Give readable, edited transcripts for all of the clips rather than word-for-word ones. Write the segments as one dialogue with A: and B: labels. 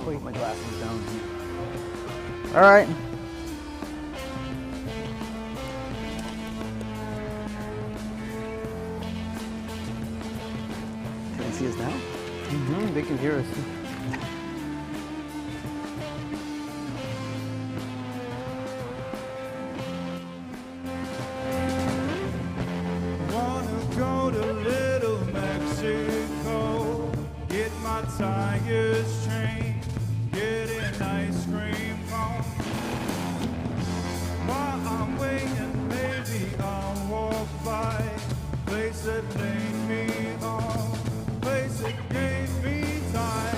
A: Put my glasses down here. All right.
B: Can they see us now?
A: They can hear us.
C: Wanna go to Little Mexico, get my tires changed, get an ice cream cone. While I'm waiting, maybe I'll walk by place that laid me off, place that gave me time.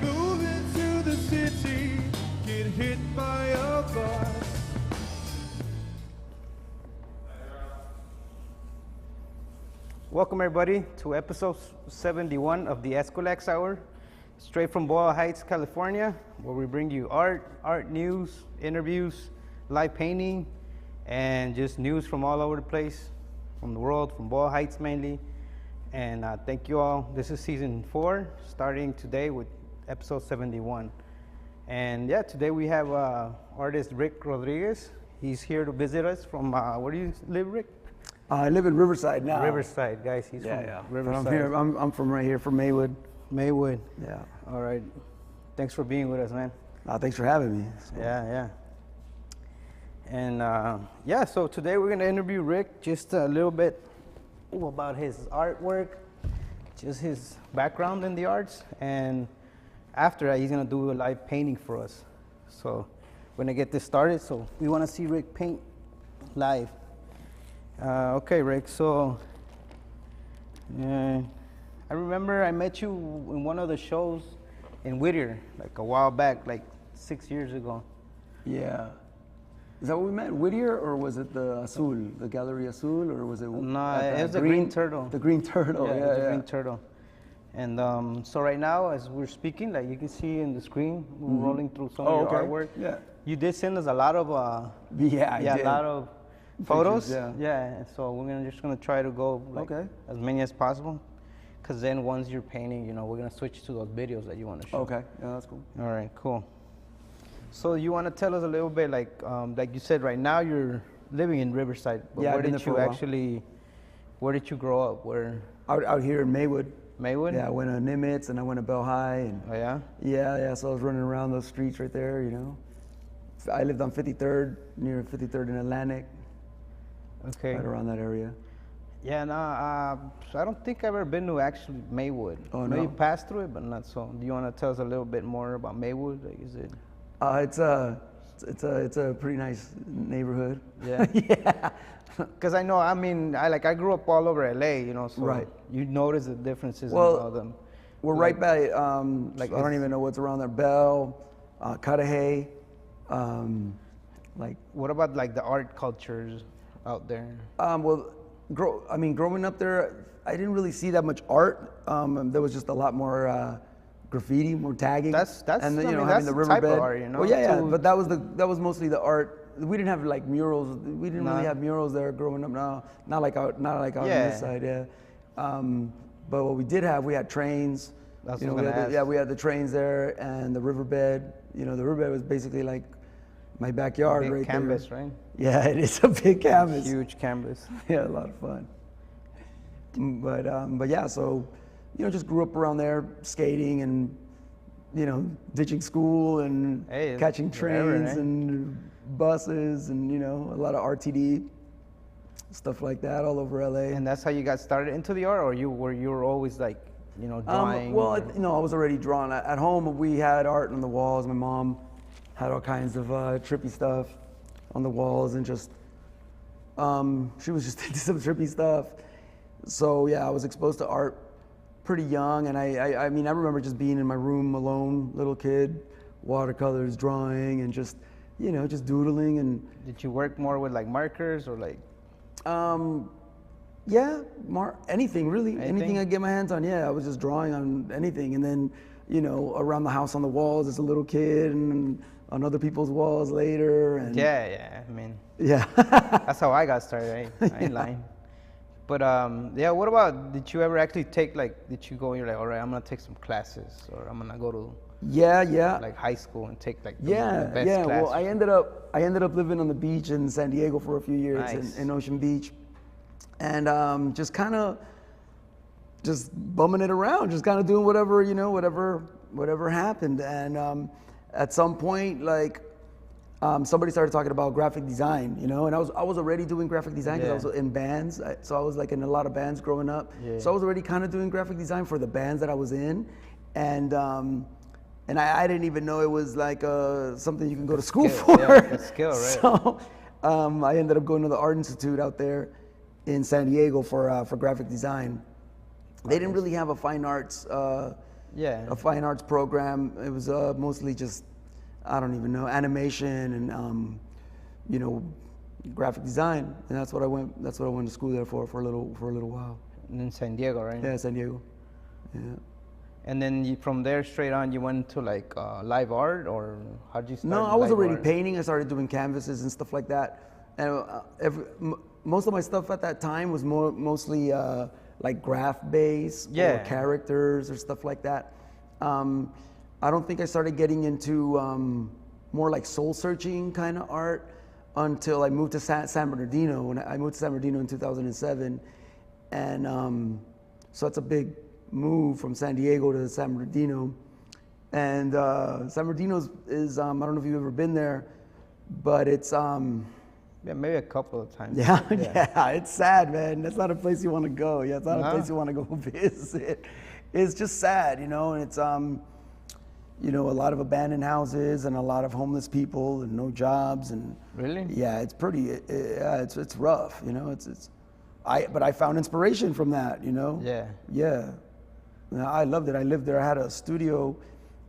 C: Moving to the city, get hit by a bus.
A: Welcome everybody to episode 71 of the Eskwilax Hour, straight from Boyle Heights, California, where we bring you art news, interviews, live painting, and just news from all over the place, from the world, from Boyle Heights mainly. And thank you all. This is season 4, starting today with episode 71. And yeah, today we have artist Rick Rodriguez. He's here to visit us from, where do you live, Rick?
B: I live in Riverside now.
A: Riverside, guys. He's from
B: But
A: Riverside.
B: I'm here. I'm from right here, from Maywood.
A: Maywood.
B: Yeah.
A: All right. Thanks for being with us, man.
B: Thanks for having me.
A: Yeah. And yeah, so today we're gonna interview Rick just a little bit about his artwork, just his background in the arts, and after that he's gonna do a live painting for us. So we're gonna get this started. So we wanna see Rick paint live. Okay, Rick. So I remember I met you in one of the shows in Whittier, like a while back, like 6 years ago.
B: Yeah. Is that what we met? Whittier, or was it the Azul, the Gallery Azul, or was it?
A: No, it was the Green Turtle.
B: The Green Turtle.
A: Yeah,
B: Yeah,
A: the Green Turtle. And so right now, as we're speaking, like you can see in the screen, we're rolling through some of your artwork.
B: Yeah.
A: You did send us a lot of
B: Yeah, I
A: a
B: did.
A: lot of photos.
B: Pictures,
A: Yeah. So we're just gonna try to go like as many as possible, because then once you're painting, we're gonna switch to those videos that you want to show.
B: Okay. Yeah, that's cool.
A: All right, cool. So you want to tell us a little bit, like you said, right now you're living in Riverside. But
B: Yeah,
A: where
B: I've been
A: did
B: there for
A: you
B: a while.
A: actually? Where did you grow up? Where?
B: Out here in Maywood.
A: Maywood?
B: Yeah, I went to Nimitz and I went to Bell High, and
A: Oh yeah.
B: yeah. So I was running around those streets right there. I lived on 53rd, near 53rd and Atlantic,
A: Okay.
B: right around that area.
A: Yeah, no, so I don't think I've ever been to actually Maywood.
B: Oh,
A: Maybe
B: no?
A: passed through it, but not so. Do you want to tell us a little bit more about Maywood? Like, is it?
B: It's a pretty nice neighborhood.
A: Yeah.
B: Yeah.
A: Because I know, I grew up all over LA, so
B: Right.
A: you notice the differences in
B: Well,
A: all them.
B: We're right by,
A: like
B: I don't even know what's around there, Bell, Cudahy,
A: What about like the art cultures out there?
B: growing up there, I didn't really see that much art. There was just a lot more graffiti, more tagging.
A: That's
B: and then,
A: that's
B: having the
A: the type of
B: riverbed.
A: art,
B: Well, yeah,
A: to-
B: but that was mostly the art. We didn't have like murals. We didn't really
A: No.
B: have murals there growing up. No, not like out on
A: Yeah.
B: this side. Yeah. But what we did have, we had trains.
A: That's
B: You know,
A: what I was gonna ask.
B: we had the trains there and the riverbed. The riverbed was basically like my backyard
A: Big
B: right
A: canvas,
B: there.
A: right?
B: Yeah, it is a big canvas.
A: Huge canvas.
B: Yeah, a lot of fun. But yeah, so just grew up around there, skating and ditching school and
A: Hey,
B: catching
A: whatever,
B: trains
A: eh?
B: and buses and a lot of RTD stuff like that all over LA.
A: And that's how you got started into the art, or you were always like, drawing?
B: Well,
A: or-
B: I was already drawn. At home, we had art on the walls. My mom had all kinds of trippy stuff on the walls, and just she was just into some trippy stuff. So yeah, I was exposed to art pretty young, and I remember just being in my room alone, little kid, watercolors, drawing, and just doodling and.
A: Did you work more with like markers or like?
B: Yeah, anything really,
A: Anything?
B: anything I get my hands on. Yeah, I was just drawing on anything, and then around the house on the walls as a little kid, and on other people's walls later. And
A: Yeah, I mean,
B: yeah.
A: that's how I got started. I ain't lying. But yeah, what about, did you ever actually take, like, did you go and you're like, all right, I'm gonna take some classes, or I'm gonna go to
B: Yeah.
A: like high school and take like the
B: Yeah,
A: best
B: yeah.
A: class?
B: Well, I ended up living on the beach in San Diego for a few years,
A: Nice.
B: in Ocean Beach, and just kind of just bumming it around, just kind of doing whatever, whatever happened. And at some point, like, somebody started talking about graphic design, and I was already doing graphic design because I was in bands. So I was like in a lot of bands growing up.
A: Yeah.
B: So I was already kind of doing graphic design for the bands that I was in, and I didn't even know it was like something you can go to school for.
A: Yeah, like a skill, right?
B: So I ended up going to the Art Institute out there in San Diego for graphic design. They didn't really have a fine arts program. It was mostly just, I don't even know, animation and graphic design, and that's what I went to school there for a little while.
A: In San Diego, right?
B: Yeah, San Diego. Yeah.
A: And then from there straight on, you went to like live art, or how did you start?
B: No, I was
A: live
B: already
A: art?
B: painting. I started doing canvases and stuff like that. And most of my stuff at that time was mostly like graph based, or characters or stuff like that. I don't think I started getting into more like soul searching kind of art until I moved to San Bernardino. When I moved to San Bernardino in 2007, and so it's a big move from San Diego to San Bernardino. And San Bernardino is I don't know if you've ever been there, but it's
A: Yeah, maybe a couple of times.
B: yeah, it's sad, man. That's not a place you want to go. Yeah, it's not a place you want to go visit. It's just sad, and it's a lot of abandoned houses and a lot of homeless people and no jobs and
A: Really?
B: yeah, it's pretty. It's rough, but I found inspiration from that,
A: Yeah.
B: Yeah. I loved it. I lived there. I had a studio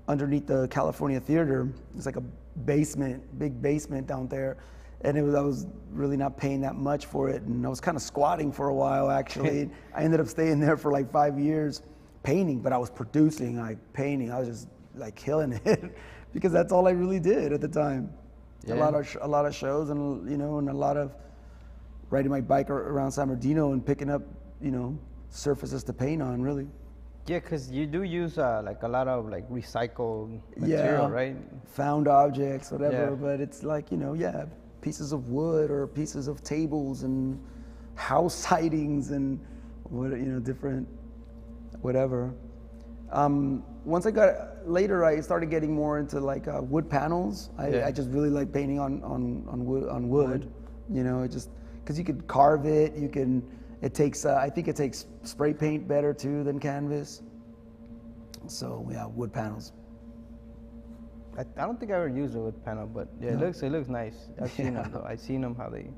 B: underneath the California Theater. It's like a big basement down there. And I was really not paying that much for it. And I was kind of squatting for a while, actually. I ended up staying there for like 5 years painting, but I was producing, like painting. I was just like killing it because that's all I really did at the time.
A: Yeah.
B: A lot of shows and, and a lot of riding my bike around San Bernardino and picking up, surfaces to paint on, really.
A: Yeah, because you do use like a lot of like recycled material, right?
B: Found objects, whatever.
A: Yeah.
B: But it's like, pieces of wood or pieces of tables and house sidings and different whatever. Once later I started getting more into like wood panels. I just really like painting on wood. It just because you could carve it. It takes I think it takes spray paint better too than canvas. So yeah, wood panels.
A: I don't think I ever used a wood panel, but yeah,
B: No.
A: it looks nice. I've seen them though. I've seen them how they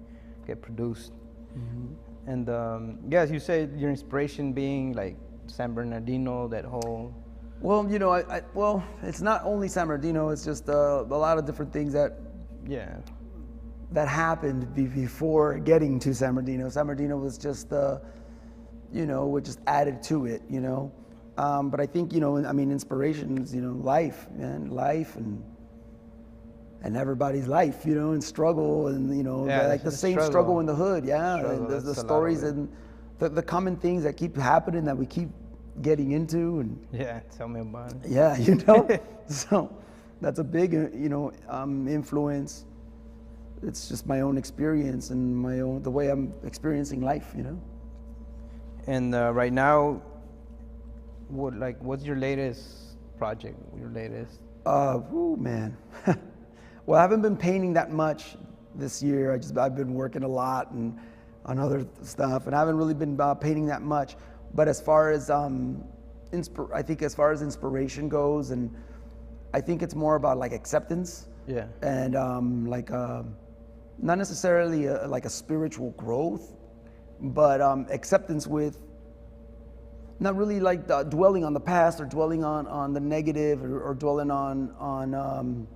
A: get produced.
B: Mm-hmm.
A: And as you said, your inspiration being like San Bernardino, that whole.
B: Well, well, it's not only San Bernardino. It's just a lot of different things that happened before getting to San Bernardino. San Bernardino was just what just added to it, But I think, inspiration is, life, man, life and everybody's life, and struggle and, like the same struggle in the hood. Yeah.
A: Struggle,
B: and the stories and the common things that keep happening that we keep getting into. And
A: Yeah, tell me about it.
B: yeah, so that's a big, influence. It's just my own experience and the way I'm experiencing life,
A: And right now, what's your latest project? Your latest?
B: Man. Well, I haven't been painting that much this year. I've been working a lot and on other stuff, and I haven't really been painting that much. But as far as I think as far as inspiration goes, and I think it's more about like acceptance.
A: Yeah.
B: And not necessarily like a spiritual growth, but acceptance with not really like dwelling on the past or dwelling on the negative or dwelling on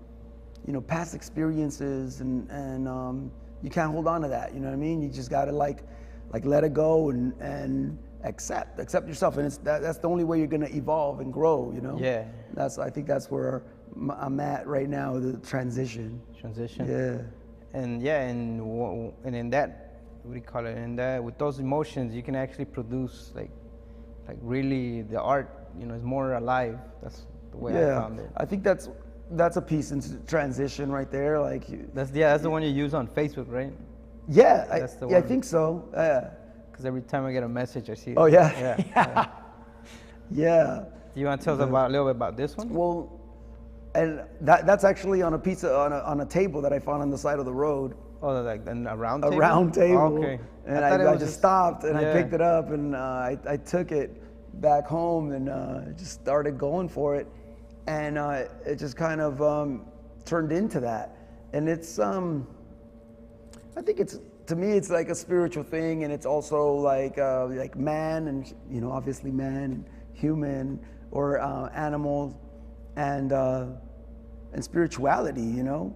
B: past experiences and you can't hold on to that. You know what I mean? You just gotta like let it go and accept yourself, and that's the only way you're gonna evolve and grow.
A: Yeah.
B: I think that's where I'm at right now, the transition.
A: Transition.
B: Yeah.
A: And in that, what do you call it? In that, with those emotions, you can actually produce like really the art. You know, is more alive. That's the way I found it.
B: I think that's a piece into transition right there. Like
A: That's the one you use on Facebook, right?
B: yeah,
A: That's the
B: I
A: one.
B: think so. Yeah.
A: Because every time I get a message, I see it.
B: Oh yeah.
A: Yeah.
B: Yeah.
A: Do you want to tell us a little bit about this one?
B: Well, and that's actually on a piece on a table that I found on the side of the road.
A: Oh, like a round
B: A
A: table?
B: round table.
A: Oh, okay.
B: And
A: thought it
B: I
A: was
B: just stopped and I
A: yeah.
B: picked it up and I took it back home and just started going for it. And it just kind of turned into that. And it's, I think it's, to me, it's like a spiritual thing, and it's also like man, and you know, obviously man, human, or animals, and spirituality. You know,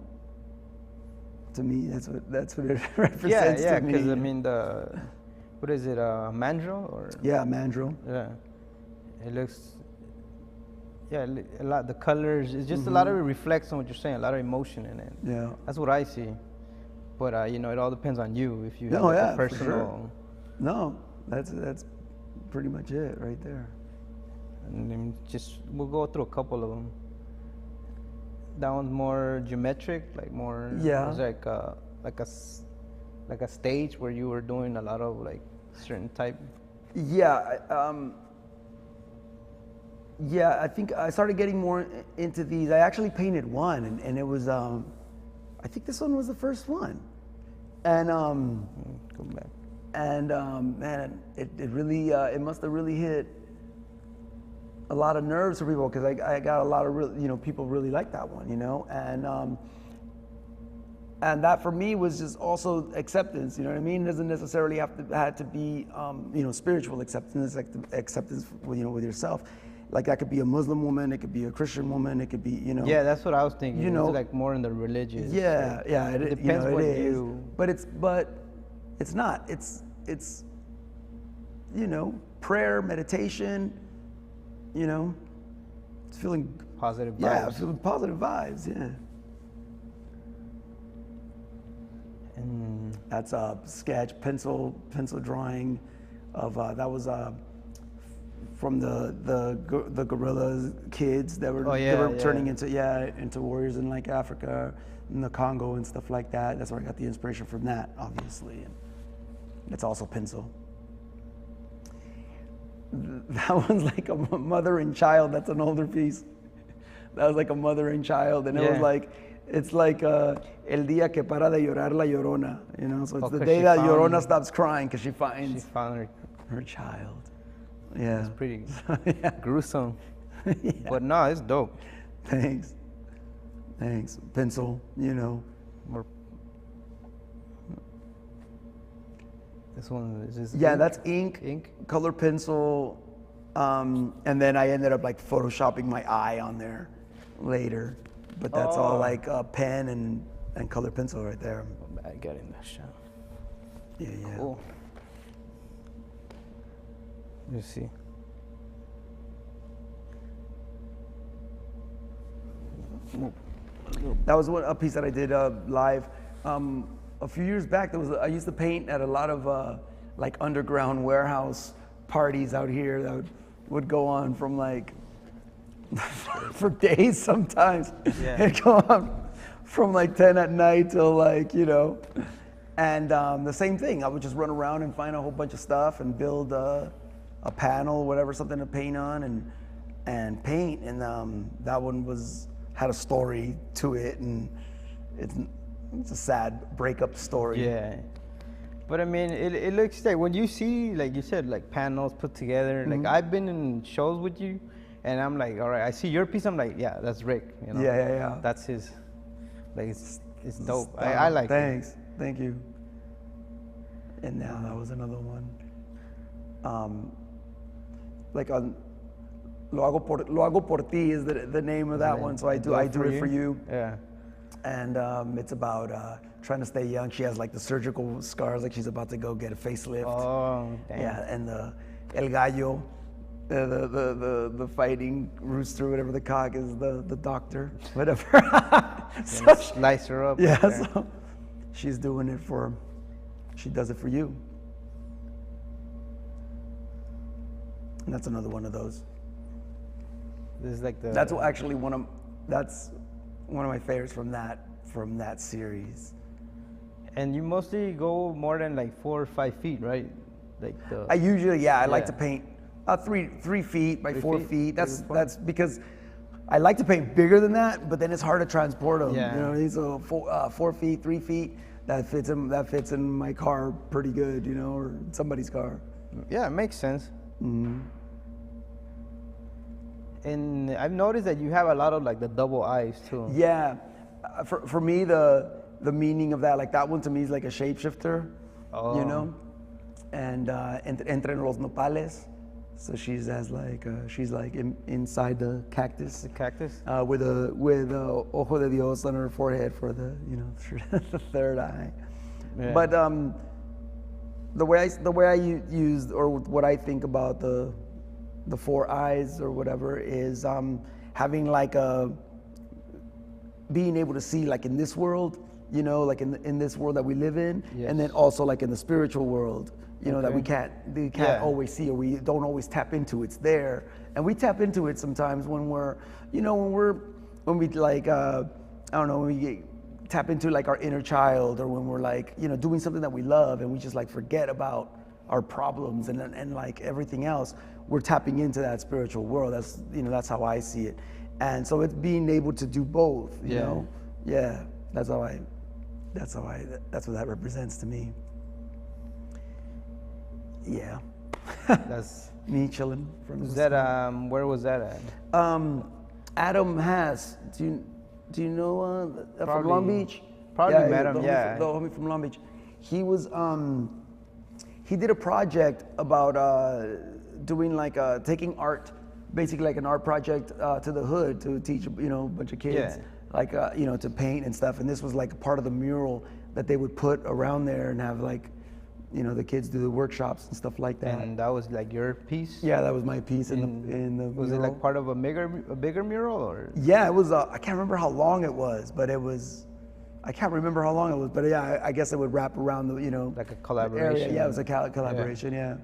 B: to me, that's what it represents
A: Yeah,
B: to me.
A: because I mean what is it, mandrel or?
B: Yeah, mandrel.
A: Yeah, it looks. Yeah, a lot. The colors. It's just a lot of it reflects on what you're saying. A lot of emotion in it.
B: Yeah.
A: That's what I see. But you know, it all depends on you. If you have
B: No,
A: like
B: yeah,
A: a
B: for
A: personal.
B: sure. No, that's pretty much it right there.
A: And then we'll go through a couple of them. That one's more geometric, like more.
B: Yeah.
A: It's like a stage where you were doing a lot of like certain type.
B: Yeah, yeah. I think I started getting more into these. I actually painted one, and it was. I think this one was the first one, and
A: Go back.
B: and man, it really it must have really hit a lot of nerves for people, because I got a lot of people really like that one, and that for me was just also acceptance. You know what I mean? It doesn't necessarily had to be spiritual acceptance, like the acceptance with yourself. Like that could be a Muslim woman, it could be a Christian woman, it could be
A: Yeah, that's what I was thinking.
B: You know,
A: it's like more in the religious.
B: Yeah, yeah.
A: It depends what
B: it is.
A: you.
B: But it's not. It's prayer, meditation. It's feeling
A: Positive vibes.
B: Yeah, feeling positive vibes. Yeah.
A: And
B: That's a sketch, pencil drawing of that was from the guerrillas kids that were turning into warriors in like Africa, in the Congo and stuff like that. That's where I got the inspiration from that, obviously. And it's also pencil. That one's like a mother and child. That's an older piece. That was like a mother and child, and it was like, it's like el día que para de llorar la llorona, So it's the day that Llorona stops crying because she finds her child. Yeah.
A: it's pretty gruesome.
B: Yeah.
A: But no, it's dope.
B: Thanks. Pencil,
A: More. This one is just
B: Yeah,
A: ink?
B: that's ink.
A: Ink.
B: Color pencil. And then I ended up like photoshopping my eye on there later. But that's all like pen and color pencil right there.
A: I got in that shot.
B: Yeah.
A: Cool. Let's see.
B: That was a piece that I did live. A few years back, I used to paint at a lot of like underground warehouse parties out here that would go on from like for days sometimes.
A: Yeah.
B: It'd go on from like 10 at night till like, and the same thing. I would just run around and find a whole bunch of stuff and build a panel, whatever, something to paint on and paint. And that one had a story to it, and it's a sad breakup story.
A: Yeah. But I mean, it looks like when you see, like you said, like panels put together, like I've been in shows with you, and I'm like, all right, I see your piece, I'm like, yeah, that's Rick.
B: Yeah.
A: That's his, like, it's dope. I like it.
B: Thanks. Thank you. And now that was another one. Like on Lo hago por ti is the name of that one. So I do it for you.
A: Yeah.
B: And it's about trying to stay young. She has like the surgical scars, like she's about to go get a facelift.
A: Oh, damn.
B: Yeah, and the El Gallo the fighting rooster, whatever the cock is, the doctor, whatever. So
A: Slice her up.
B: yeah,
A: right there.
B: so she's doing it for, she does it for you. And that's another one of those.
A: This is like the.
B: That's actually that's one of my favorites from that series.
A: And you mostly go more than like 4 or 5 feet, right? Like the.
B: I usually, I like
A: Yeah.
B: to paint 3 feet by
A: 3
B: 4
A: feet?
B: feet. That's
A: 3 to 4?
B: that's because I like to paint bigger than that, but then it's hard to transport them.
A: Yeah.
B: You know what I mean? So 4 feet, 3 feet, that fits in my car pretty good, you know, or somebody's car.
A: Yeah, it makes sense.
B: Mm-hmm.
A: And I've noticed that you have a lot of like the double eyes too.
B: Yeah, for me the meaning of that, like that one to me is like a shapeshifter,
A: Oh.
B: you know, and entre los nopales, so she's inside the cactus.
A: The cactus.
B: With ojo de Dios on her forehead for the the third eye.
A: Yeah.
B: But the way I use, or what I think about the 4 eyes or whatever is having like being able to see like in this world, you know, like in this world that we live in,
A: Yes.
B: and then also like in the spiritual world, you know, that we
A: Okay.
B: can't
A: Yeah.
B: always see, or we don't always tap into. It's there, and we tap into it sometimes when we like I don't know, when we tap into like our inner child, or when we're like, you know, doing something that we love and we just like forget about our problems and like everything else. We're tapping into that spiritual world. That's how I see it. And so it's being able to do both, you
A: Yeah.
B: know? Yeah. That's what that represents to me. Yeah.
A: That's.
B: Me chilling from
A: Is that where was that at?
B: Adam Haas. Do you know from Long
A: Probably-
B: Beach?
A: probably met him,
B: the homie
A: yeah.
B: the homie from Long Beach. He was he did a project about doing like taking art, basically like an art project to the hood to teach a bunch of kids
A: Yeah.
B: like to paint and stuff. And this was like part of the mural that they would put around there and have like the kids do the workshops and stuff like that.
A: And that was like your piece.
B: Yeah, that was my piece in the
A: Was it
B: mural.
A: like part of a bigger mural or?
B: Yeah, it was. I can't remember how long it was, but it was. I can't remember how long it was, but yeah, I guess it would wrap around the
A: Like a
B: area.
A: collaboration.
B: Yeah, it was a collaboration. Yeah.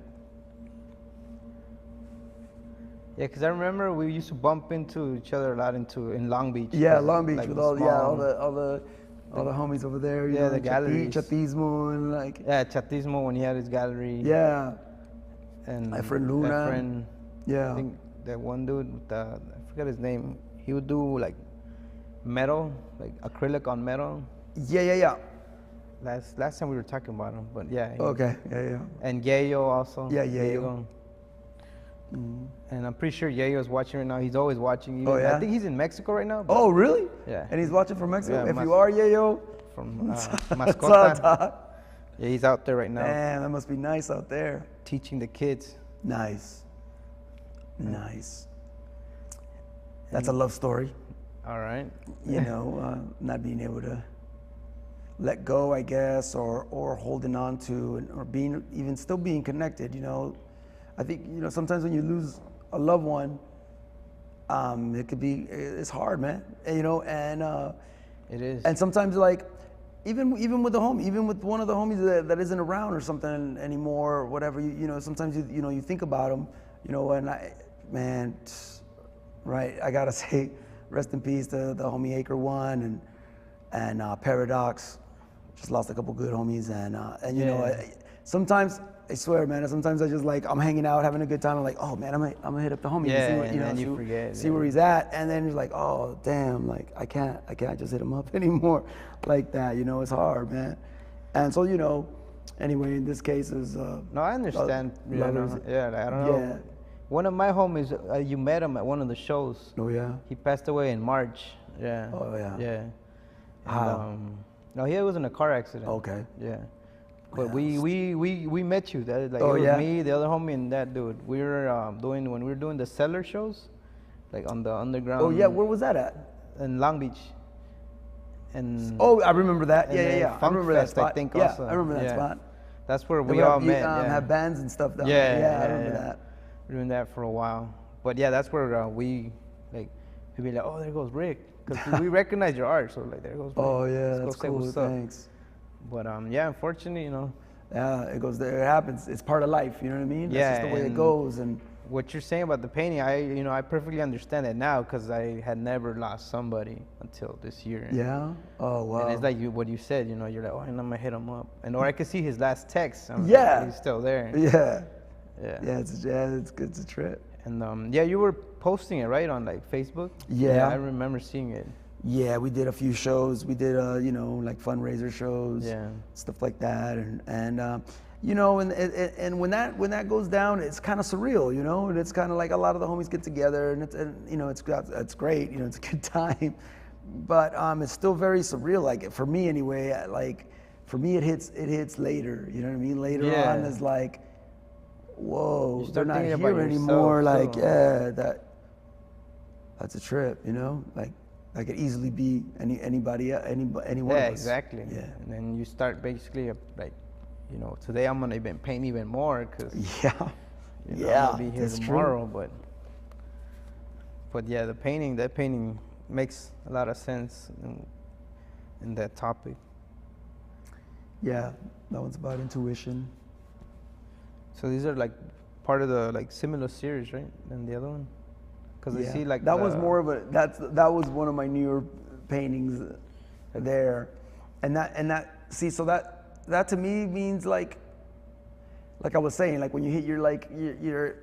A: Yeah, because I remember we used to bump into each other a lot in Long Beach.
B: Yeah,
A: 'cause,
B: Long Beach
A: like,
B: with
A: the
B: all
A: small-
B: all the homies over there. You
A: Yeah,
B: know,
A: the galleries.
B: Chatismo and like.
A: Yeah, Chatismo when he had his gallery.
B: Yeah.
A: And
B: My friend Luna.
A: Efren,
B: Yeah.
A: I think that one dude with I forgot his name. He would do like metal, like acrylic on metal.
B: Yeah.
A: Last time we were talking about him, but yeah.
B: Okay. Yeah.
A: And Yayo also.
B: Yeah, Yayo.
A: And I'm pretty sure Yayo's watching right now. He's always watching.
B: Oh, yeah?
A: I think he's in Mexico right now. but
B: Oh, really?
A: Yeah.
B: And he's watching from Mexico.
A: Yeah,
B: If you are Yayo,
A: From
B: what's up,
A: Mascota.
B: dog?
A: Yeah, he's out there right now
B: Man, that must be nice out there.
A: teaching the kids.
B: Nice. That's a love story.
A: All right.
B: Not being able to let go, I guess, or holding on to, or still being connected. I think sometimes when you lose a loved one, it's hard, man. And
A: It is.
B: and sometimes like even with even with one of the homies that isn't around or something anymore, or whatever, sometimes you think about them, and right, I gotta say, rest in peace to the homie Acre One and Paradox. Just lost a couple good homies, and sometimes I swear, man, sometimes I just like I'm hanging out having a good time. I'm like, oh man, I'm gonna hit up the homie
A: Yeah,
B: and see
A: and then you forget,
B: see
A: yeah.
B: where he's at, and then you're like, oh damn, like I can't just hit him up anymore like that. It's hard, man. And so anyway, in this case is
A: No, I understand. I don't know.
B: Yeah.
A: One of my homies, you met him at one of the shows.
B: Oh yeah.
A: He passed away in March. Yeah.
B: Oh, yeah.
A: Yeah. And,
B: How?
A: no, he was in a car accident.
B: Okay.
A: Yeah. But
B: Yeah.
A: we met you. That
B: Oh,
A: it was
B: yeah?
A: me, the other homie, and that dude. We were when we were doing the cellar shows, like on the underground.
B: Oh yeah, where was that at?
A: in Long Beach. And
B: Oh, I remember that.
A: and
B: Yeah.
A: then
B: I
A: Funk
B: remember that
A: Fest, I
B: spot.
A: think,
B: yeah,
A: also.
B: I remember that
A: Yeah.
B: spot.
A: that's where
B: They
A: we
B: would
A: all
B: have,
A: met. Yeah.
B: Have bands and stuff down
A: Yeah,
B: there. Yeah, I
A: yeah,
B: remember
A: yeah.
B: that.
A: we're doing that for a while. But yeah, that's where we like people be like, oh, there goes Rick, because we recognize your art. So like, there goes Rick.
B: Oh yeah,
A: Let's go
B: that's
A: say
B: cool.
A: what's up.
B: Thanks.
A: But yeah, unfortunately, you know.
B: Yeah, it goes there. It happens. It's part of life. You know what I mean?
A: Yeah,
B: That's just the way it
A: and
B: goes. And
A: what you're saying about the painting, I perfectly understand it now because I had never lost somebody until this year.
B: yeah. Oh wow.
A: And it's like what you said, you know, you're like, oh, and I'm gonna hit him up, and or I could see his last text. I'm
B: Yeah.
A: like, he's still there.
B: Yeah.
A: Yeah.
B: Yeah. It's good. It's a trip.
A: And yeah, you were posting it right on like Facebook.
B: Yeah.
A: I remember seeing it.
B: Yeah, we did a few shows. We did, you know, like fundraiser shows,
A: Yeah.
B: stuff like that, and you know, and when that goes down, it's kind of surreal, you know, and it's kind of like a lot of the homies get together, and you know, it's great, you know, it's a good time, but it's still very surreal. Like for me anyway, like for me it hits later, you know what I mean? Later
A: Yeah.
B: on is like, whoa,
A: You
B: they're
A: start
B: not
A: thinking
B: here
A: about
B: anymore.
A: yourself,
B: Like
A: too.
B: yeah, that's a trip, you know, like. I could easily be any one
A: Yeah,
B: of us.
A: exactly.
B: Yeah.
A: And then you start basically like, you know, today I'm gonna even paint even more because
B: Yeah.
A: you know,
B: Yeah,
A: I'm gonna be here
B: that's true.
A: tomorrow. But yeah, that painting makes a lot of sense in that topic.
B: Yeah, that one's about intuition.
A: So these are like part of the like similar series, right? Than the other one. Because I see like
B: that was more of that was one of my newer paintings there, and that see, so that to me means like I was saying, like when you hit your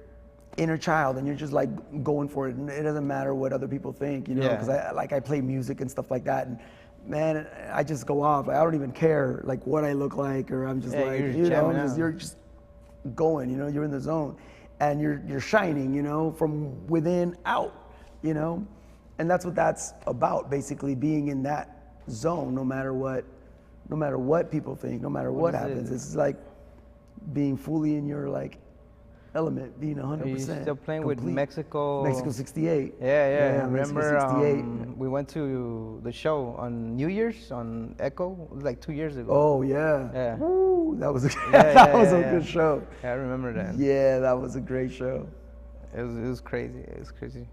B: inner child and you're just like going for it, and it doesn't matter what other people think, you know,
A: Yeah.
B: because I play music and stuff like that, and man, I just go off. Like, I don't even care like what I look like, or I'm just
A: Yeah,
B: like,
A: you're
B: you know,
A: jamming out.
B: you're just going, you know, you're in the zone. And you're shining, you know, from within out, you know, and that's what that's about, basically being in that zone, no matter what people think, no matter what
A: is
B: happens.
A: it?
B: It's like being fully in your like element, being 100%.
A: Are you still playing with
B: complete.
A: Mexico?
B: Mexico 68.
A: Yeah.
B: Mexico
A: Remember
B: 68.
A: we went to the show on New Year's on Echo, it was like 2 years ago.
B: Oh yeah.
A: Yeah.
B: Woo, that was a
A: Yeah,
B: was a
A: yeah.
B: good show.
A: Yeah, I remember that.
B: Yeah, that was a great show.
A: It was crazy. It was crazy.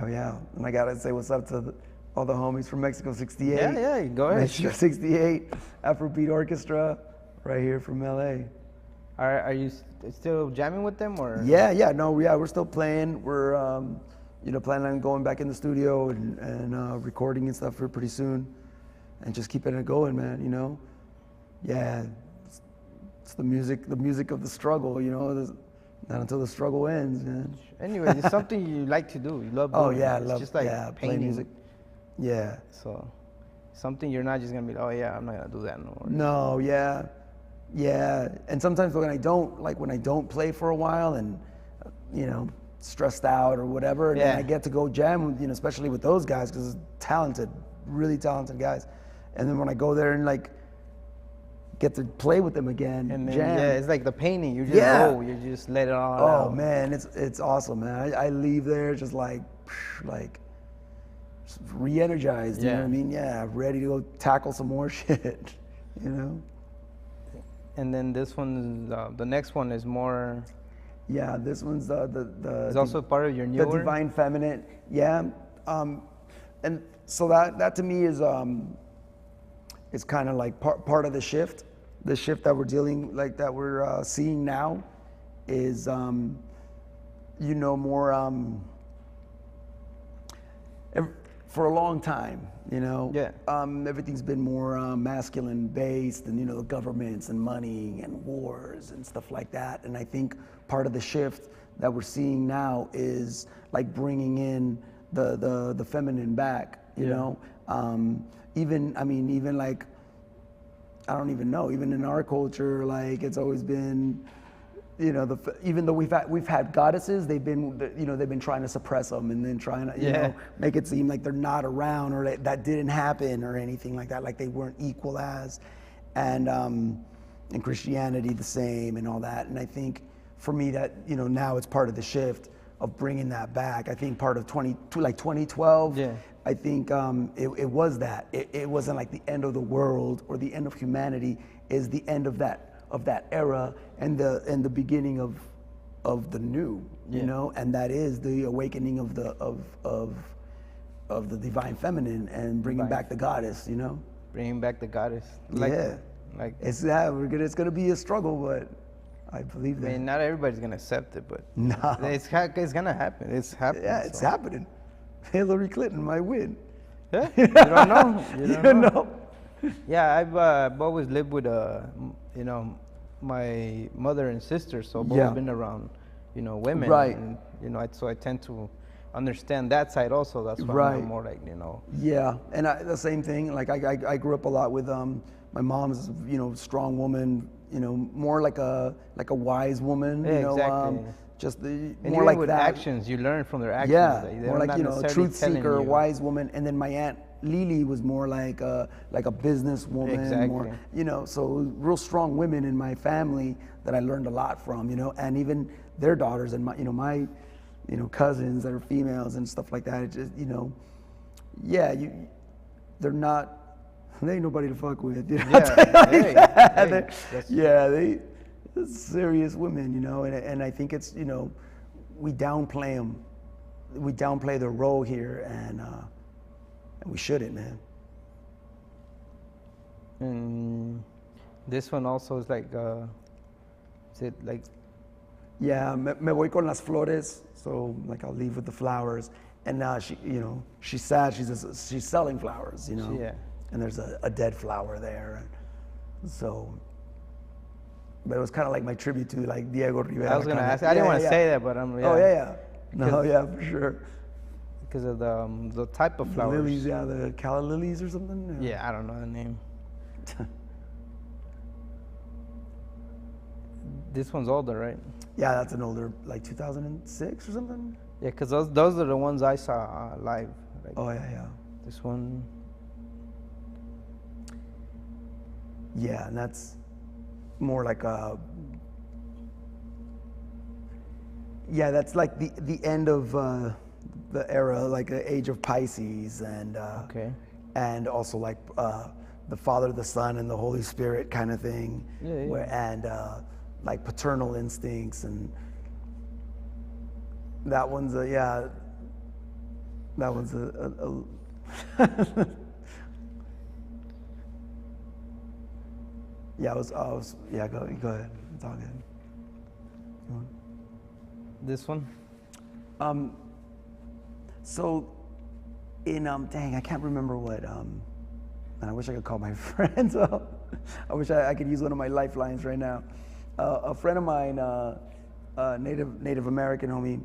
B: Oh yeah, and I gotta say what's up to all the homies from Mexico 68.
A: Yeah, go ahead.
B: Mexico 68, Afrobeat Orchestra, right here from LA.
A: Are you still jamming with them or?
B: Yeah, we're still playing. We're, you know, planning on going back in the studio and recording and stuff for pretty soon, and just keeping it going, man. You know, yeah, it's the music of the struggle. You know, not until the struggle ends, man.
A: Anyway, it's something you like to do. You love doing.
B: Oh yeah, I
A: it's
B: love
A: just like
B: play
A: painting.
B: music. Yeah.
A: So something you're not just gonna be, oh yeah, I'm not gonna do that no more.
B: No, yeah, and sometimes when I don't play for a while and you know, stressed out or whatever, and then
A: Yeah.
B: I get to go jam, you know, especially with those guys because talented, really talented guys, and then when I go there and like get to play with them again,
A: And then
B: jam.
A: yeah, it's like the painting. You just
B: Yeah.
A: go, you just let it all
B: Oh
A: out.
B: man, it's awesome, man. I leave there just like just re-energized. You know
A: Yeah.
B: what I mean? Yeah, ready to go tackle some more shit. You know?
A: And then this one, the next one is more.
B: Yeah, this one's
A: It's also part of your
B: the
A: newer.
B: divine feminine. Yeah, and so that to me is kind of like part of the shift. The shift that we're seeing now is you know, more for a long time, you know,
A: Yeah.
B: everything's been more masculine based, and you know, the governments and money and wars and stuff like that. And I think part of the shift that we're seeing now is like bringing in the feminine back, you know. Even like, I don't even know, even in our culture, like it's always been, you know, even though we've had goddesses, they've been trying to suppress them and then trying to, you know, make it seem like they're not around, or that didn't happen or anything like that, like they weren't equal as, and Christianity the same and all that. And I think for me that, you know, now it's part of the shift of bringing that back. I think part of 2012.
A: Yeah.
B: I think it was that. It wasn't like the end of the world or the end of humanity. Is the end of that era and the beginning of of the new, you know, and that is the awakening of the divine feminine and bringing back the goddess, you know.
A: Bringing back the goddess. Like
B: it's gonna be a struggle, but I believe that.
A: I mean, not everybody's gonna accept it, but
B: No.
A: it's gonna happen. It's happening.
B: Yeah, it's
A: so.
B: happening. Hillary Clinton might win.
A: Yeah, you don't know. You don't know.
B: know.
A: Yeah, I've always lived with you know, my mother and sister, so I've always been around, you know, women.
B: Right.
A: And, you know, so I tend to understand that side also. That's why I'm more like, you know.
B: Yeah, and the same thing. Like I grew up a lot with my mom's, you know, strong woman. You know, more like a wise woman.
A: Yeah,
B: you know,
A: exactly.
B: Just the
A: And
B: more
A: even
B: like
A: with
B: that.
A: actions, you learn from their actions.
B: Yeah,
A: They're
B: more like,
A: not
B: you know, a
A: necessarily
B: truth
A: telling
B: seeker,
A: you.
B: wise woman. And then my aunt Lily was more like a business woman.
A: Exactly.
B: More, you know, so real strong women in my family that I learned a lot from. You know, and even their daughters and my cousins that are females and stuff like that. It just, you know, yeah, they ain't nobody to fuck with. You know?
A: Yeah,
B: they're serious women, you know, and I think it's, you know, we downplay them. We downplay their role here, and we shouldn't, man.
A: And this one also is like, is it like?
B: Yeah, me voy con las flores, so like I'll leave with the flowers. And she, you know, she's sad. She's selling flowers, you know.
A: Yeah.
B: And there's a dead flower there, so. But it was kind of like my tribute to like Diego Rivera.
A: I was gonna ask. I didn't want to say that, but I'm. Yeah.
B: Oh yeah. No, yeah, for sure.
A: Because of the type of flowers.
B: The lilies, yeah, the calla lilies or something.
A: Yeah, I don't know the name. This one's older, right?
B: Yeah, that's an older, like 2006 or something.
A: Yeah, because those are the ones I saw live. Like
B: Oh yeah.
A: this one.
B: Yeah, and that's more like that's like the end of the era, like the age of Pisces, and
A: Okay.
B: and also like the Father, the Son, and the Holy Spirit kind of thing.
A: Yeah.
B: And like paternal instincts, and that one's a Yeah, go ahead. It's all good. You want?
A: This one.
B: So in dang, I can't remember what and I wish I could call my friends up. I wish I could use one of my lifelines right now. A friend of mine, Native American homie,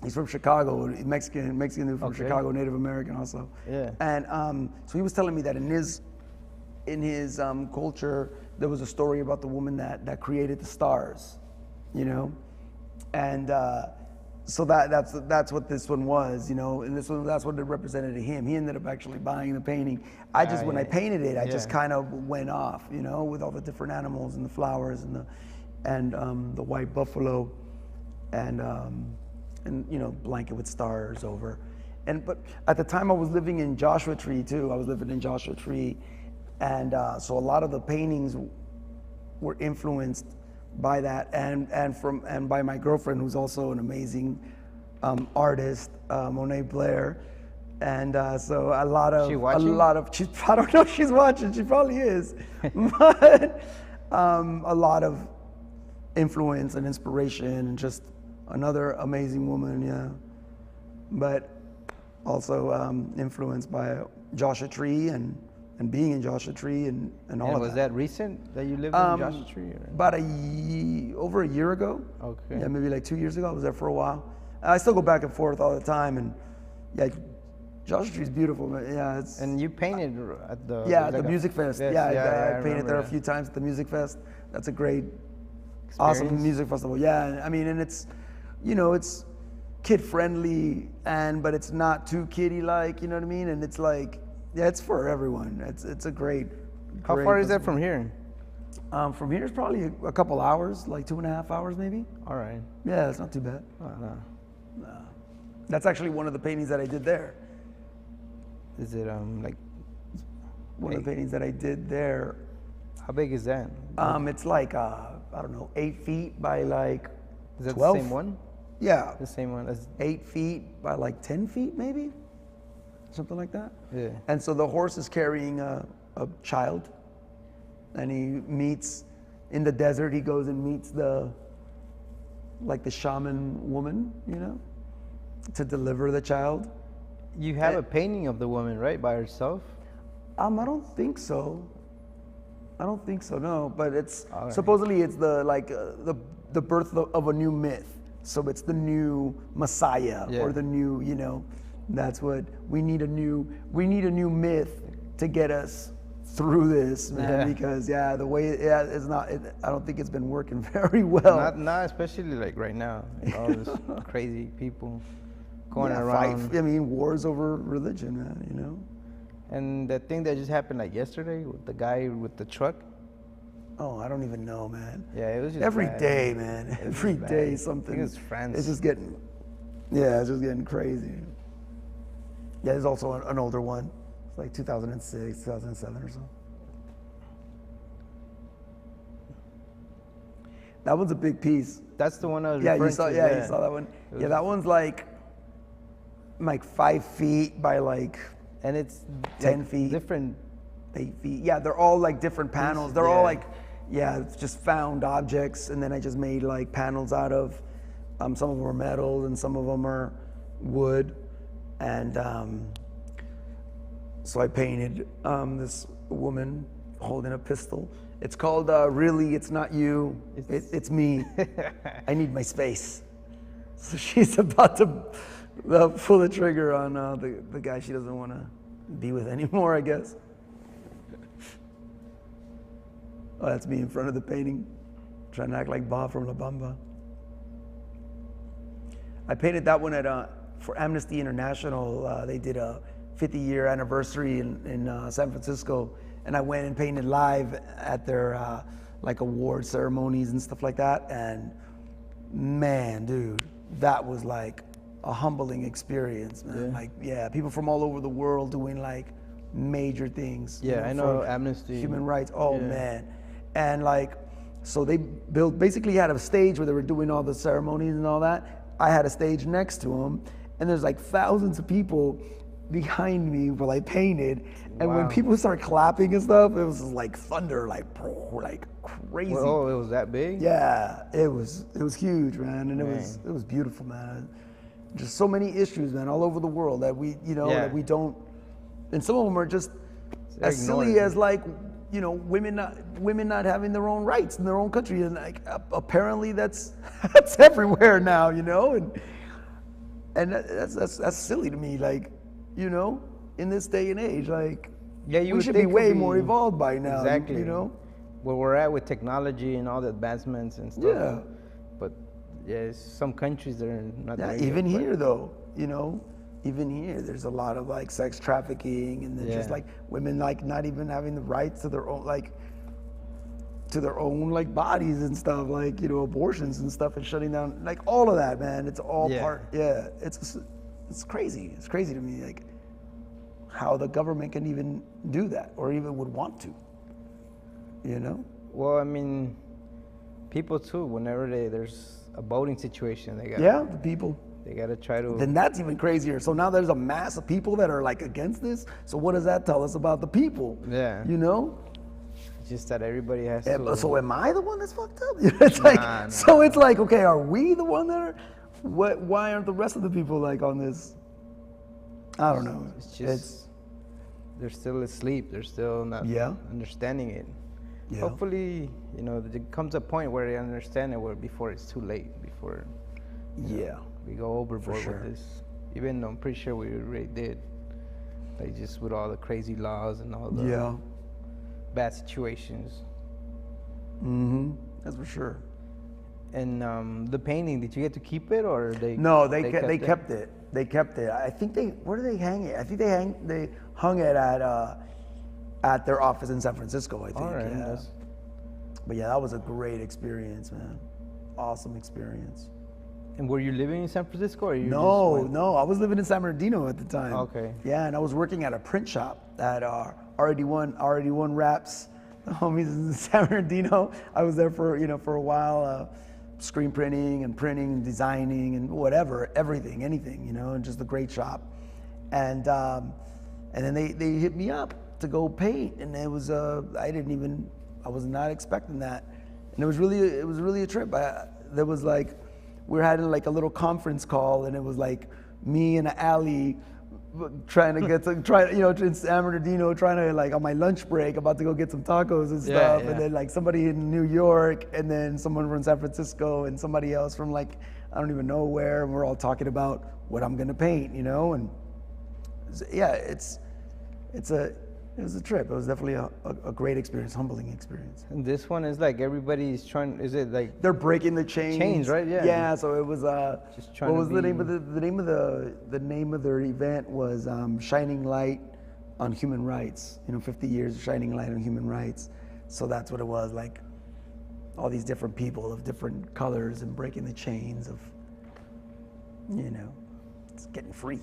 B: he's from Chicago, Mexican dude from Chicago, Native American also.
A: Yeah.
B: And so he was telling me that in his culture, there was a story about the woman that created the stars, you know, and so that's what this one was, you know, and that's what it represented to him. He ended up actually buying the painting. I just when I painted it, I just kind of went off, you know, with all the different animals and the flowers and the white buffalo, and you know, blanket with stars over, but at the time I was living in Joshua Tree too. I was living in Joshua Tree. And so a lot of the paintings were influenced by that, and by my girlfriend, who's also an amazing artist, Monet Blair, and so a lot of I don't know if she's watching. She probably is, but a lot of influence and inspiration, and just another amazing woman, yeah. But also influenced by Joshua Tree and being in Joshua Tree and all of that.
A: Was that recent that you lived in Joshua Tree? Or?
B: About over a year ago.
A: Okay.
B: Yeah, maybe like 2 years ago. I was there for a while. I still go back and forth all the time, and yeah, Joshua Tree is beautiful. But yeah, it's.
A: And you painted at the.
B: Yeah, at the Music Fest.
A: Yes,
B: I painted there a few times at the Music Fest. That's a great, awesome music festival. Yeah, I mean, and it's, you know, it's kid friendly, but it's not too kiddie like. You know what I mean? And it's like. Yeah, it's for everyone. It's a great.
A: How far is that from here?
B: From here, it's probably a couple hours, like 2.5 hours maybe.
A: All right.
B: Yeah, it's not too bad.
A: No.
B: That's actually one of the paintings that I did there.
A: Is it like?
B: One of the paintings that I did there.
A: How big is that?
B: It's like I don't know, 8 feet by like
A: Is that
B: 12.
A: the same one?
B: Yeah,
A: The same one as
B: 8 feet by like 10 feet maybe, something like that.
A: yeah.
B: And so the horse is carrying a child, and he meets in the desert. He goes and meets the shaman woman, you know, to deliver the child.
A: You have a painting of the woman, right, by herself?
B: I don't think so. I don't think so. No, but it's
A: All right.
B: supposedly it's the birth of a new myth. So it's the new Messiah
A: Yeah.
B: or the new, you know, that's what we need a new myth to get us through this, man.
A: Yeah.
B: Because the way it's not. I don't think it's been working very well.
A: Not especially like right now. Like all this crazy people going
B: Yeah,
A: around.
B: I mean, wars over religion, man. You know.
A: And the thing that just happened like yesterday with the guy with the truck.
B: Oh, I don't even know, man.
A: Yeah, it was just
B: Every
A: bad.
B: day, man.
A: It was
B: Every
A: bad.
B: day something.
A: I think it's France.
B: It's just getting, it's just getting crazy. Yeah, there's also an older one. It's like 2006, 2007 or so. That one's a big piece.
A: That's the one I was
B: Yeah,
A: referring
B: you saw.
A: to.
B: Yeah, you saw that one.
A: It
B: Yeah,
A: was-
B: that one's like 5 feet by like
A: And it's
B: 10
A: like
B: feet.
A: different.
B: 8 feet. Yeah, they're all like different panels. They're all
A: yeah.
B: like, it's just found objects, and then I just made like panels out of. Some of them are metal, and some of them are wood, and so I painted this woman holding a pistol. It's called "Really, It's Not You, It's Me. I Need My Space." So she's about to pull the trigger on the guy she doesn't want to be with anymore, I guess. Oh, that's me in front of the painting, trying to act like Bob from La Bamba. I painted that one for Amnesty International. They did a 50-year anniversary in San Francisco, and I went and painted live at their like award ceremonies and stuff like that. And man, dude, that was like a humbling experience, man.
A: Yeah.
B: Like, people from all over the world doing like major things. you
A: Yeah, I know
B: for
A: Amnesty.
B: Human rights. Oh
A: Yeah.
B: man. And like, so they basically had a stage where they were doing all the ceremonies and all that. I had a stage next to them, and there's like thousands of people behind me while I painted. And when
A: Wow.
B: people start clapping and stuff, it was just like thunder, like crazy.
A: Oh, it was that big?
B: Yeah, it was huge, man, and it was beautiful, man. Just so many issues, man, all over the world that we,
A: Yeah.
B: that we don't, and some of them are just
A: They're
B: as silly
A: ignored.
B: as like, women not having their own rights in their own country, and like apparently that's everywhere now, and that's silly to me, like, in this day and age, like,
A: Yeah, you
B: we
A: would
B: should be
A: think
B: way
A: it'd
B: more evolved by now,
A: Exactly. Where we're at with technology and all the advancements and stuff.
B: Yeah.
A: But yeah, some countries they're not
B: Yeah,
A: there
B: even
A: yet, but-
B: here though, even here, there's a lot of like sex trafficking, and then just
A: Yeah.
B: like women like not even having the rights to their own like bodies and stuff, like abortions and stuff, and shutting down like all of that, man. It's all
A: Yeah.
B: part. Yeah, it's crazy. It's crazy to me, like how the government can even do that or even would want to.
A: Well, I mean, people too. Whenever there's a voting situation, they got
B: The people.
A: They gotta try to.
B: Then that's even crazier. So now there's a mass of people that are like against this. So what does that tell us about the people?
A: Yeah. Just that everybody has to.
B: So am I the one that's fucked up? It's like,
A: Nah.
B: so it's like, okay, are we the one that are? Why aren't the rest of the people like on this? I don't know.
A: It's just they're still asleep. They're still not understanding it.
B: Yeah.
A: Hopefully, there comes a point where they understand it, before it's too late. Before we go overboard
B: sure.
A: with this. Even though I'm pretty sure we already did. Like just with all the crazy laws and all the bad situations.
B: That's for sure.
A: And the painting, did you get to keep it or they?
B: No, they kept it. They kept it. I think where do they hang it? I think they hung it at their office in San Francisco, I think.
A: All right.
B: Yeah. But yeah, that was a great experience, man. Awesome experience.
A: And were you living in San Francisco or you
B: No, I was living in San Bernardino at the time.
A: Okay.
B: Yeah, and I was working at a print shop that RD1 wraps the homies in San Bernardino. I was there for, you know, for a while, screen printing and designing and whatever, everything, anything, you know, and just a great shop. And then they hit me up to go paint, and it was I was not expecting that, and it was really a trip. There was like, we were having like a little conference call, and it was like me and Ali trying to get in San Bernardino, trying to, like, on my lunch break, about to go get some tacos and stuff, and then like somebody in New York, and then someone from San Francisco, and somebody else from, like, I don't even know where, and we're all talking about what I'm gonna paint, you know, and yeah, it was a trip. It was definitely a great experience, humbling experience.
A: And this one is like everybody's trying. Is it like
B: they're breaking the chains?
A: Chains, right? Yeah.
B: Yeah. So it was.
A: Just trying
B: what
A: to
B: was the name of
A: be-
B: the name of their event was Shining Light on Human Rights. You know, 50 years of shining light on human rights. So that's what it was, like all these different people of different colors and breaking the chains of, you know, it's getting free.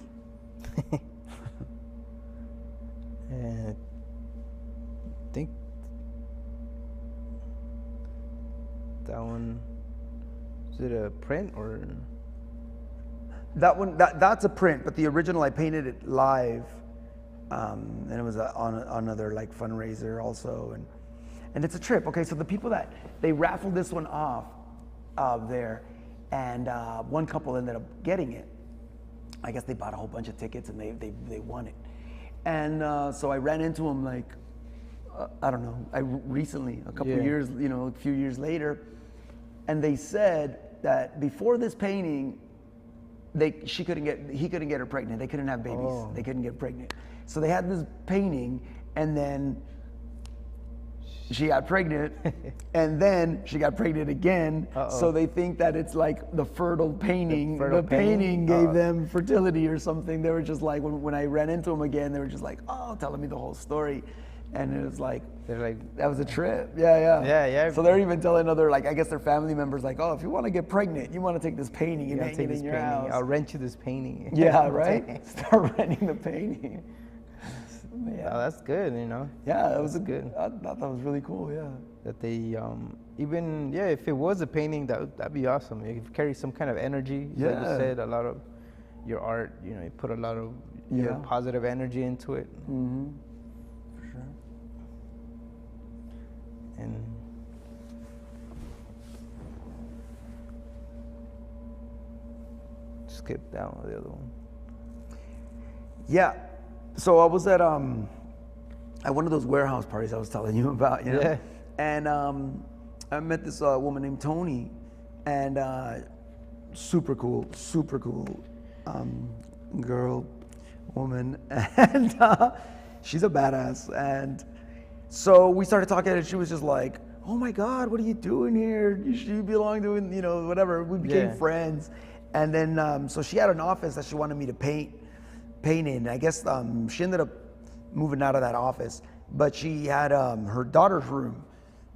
A: And I think that one, is it a print or?
B: That one, that's a print, but the original I painted it live, and it was on another like fundraiser also, and it's a trip. Okay, so the people that they raffled this one off there, and one couple ended up getting it. I guess they bought a whole bunch of tickets and they won it. And so I ran into him, like, I don't know, recently, a couple years, you know, a few years later, and they said that before this painting, he couldn't get her pregnant. They couldn't have babies.
A: Oh.
B: They couldn't get pregnant. So they had this painting, and then she got pregnant, and then she got pregnant again. So they think that it's like the fertile painting. The painting gave them fertility or something. They were just like, when I ran into them again, they were just like, oh, telling me the whole story. And it was like,
A: They're like,
B: that was a trip. Yeah. So they're even telling other, like, I guess their family members, like, oh, if you want to get pregnant, you want to take this painting and hang it in your house.
A: I'll rent you this painting.
B: Yeah, right? Start renting the painting.
A: Yeah, oh, that's good, you know.
B: Yeah, that was
A: good.
B: I thought that was really cool. Yeah.
A: That they even if it was a painting, that'd be awesome. If it carries some kind of energy. Like you said, a lot of your art, you know, you put a lot of your positive energy into it.
B: Mm-hmm. For sure.
A: And skip down the other one.
B: Yeah. So I was at one of those warehouse parties I was telling you about, you know?
A: Yeah.
B: And I met this woman named Tony, and super cool woman, and she's a badass. And so we started talking, and she was just like, "Oh my God, what are you doing here? You belong to, you know, whatever." We became friends, and then so she had an office that she wanted me to paint in. I guess she ended up moving out of that office, but she had her daughter's room,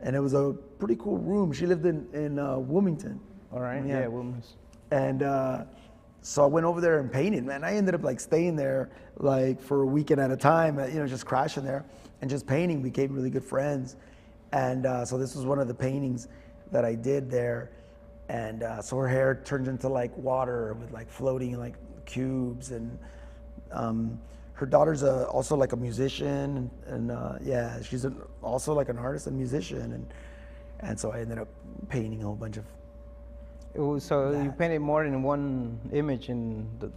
B: and it was a pretty cool room. She lived in Wilmington.
A: All right. Yeah, Wilmington.
B: And so I went over there and painted, man. I ended up like staying there like for a weekend at a time, you know, just crashing there and just painting. We became really good friends. And so this was one of the paintings that I did there. And so her hair turned into like water with like floating like cubes. And her daughter's also like a musician, and yeah, she's also like an artist and musician, and so I ended up painting a whole bunch of.
A: So you painted more than one image in the.